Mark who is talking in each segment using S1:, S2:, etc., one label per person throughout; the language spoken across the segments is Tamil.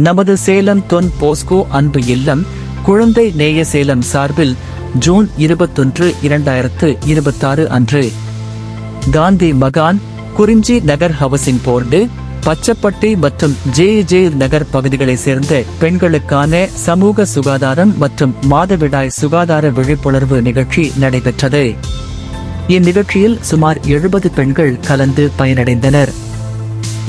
S1: நமது சேலம் தொன் போஸ்கோ அன்பு இல்லம் குழந்தை நேய சேலம் சார்பில் ஜூன் 21, 2026 அன்று காந்தி மகான், குறிஞ்சி நகர் ஹவுசிங் போர்டு, பச்சப்பட்டி மற்றும் ஜே நகர் பகுதிகளைச் சேர்ந்த பெண்களுக்கான சமூக சுகாதாரம் மற்றும் மாதவிடாய் சுகாதார விழிப்புணர்வு நிகழ்ச்சி நடைபெற்றது. இந்நிகழ்ச்சியில் சுமார் 70 பெண்கள் கலந்து பயனடைந்தனர்.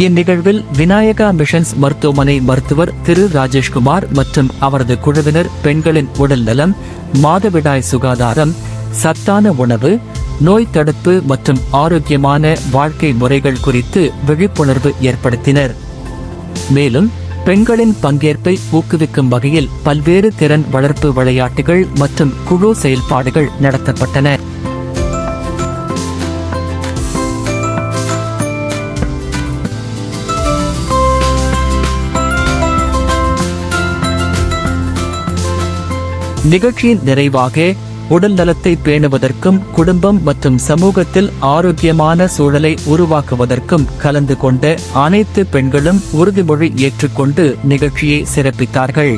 S1: இந்நிகழ்வில் விநாயகா மிஷன்ஸ் மருத்துவமனை மருத்துவர் திரு ராஜேஷ்குமார் மற்றும் அவரது குழுவினர் பெண்களின் உடல் நலம், மாதவிடாய் சுகாதாரம், சத்தான உணவு, நோய் தடுப்பு மற்றும் ஆரோக்கியமான வாழ்க்கை முறைகள் குறித்து விழிப்புணர்வு ஏற்படுத்தினர். மேலும் பெண்களின் பங்கேற்பை ஊக்குவிக்கும் வகையில் பல்வேறு திறன் வளர்ப்பு விளையாட்டுகள் மற்றும் குழு செயல்பாடுகள் நடத்தப்பட்டன. நிகழ்ச்சியின் நிறைவாக உடல் நலத்தை பேணுவதற்கும் குடும்பம் மற்றும் சமூகத்தில் ஆரோக்கியமான சூழலை உருவாக்குவதற்கும் கலந்து கொண்ட அனைத்து பெண்களும் உறுதிமொழி ஏற்றுக்கொண்டு நிகழ்ச்சியை சிறப்பித்தார்கள்.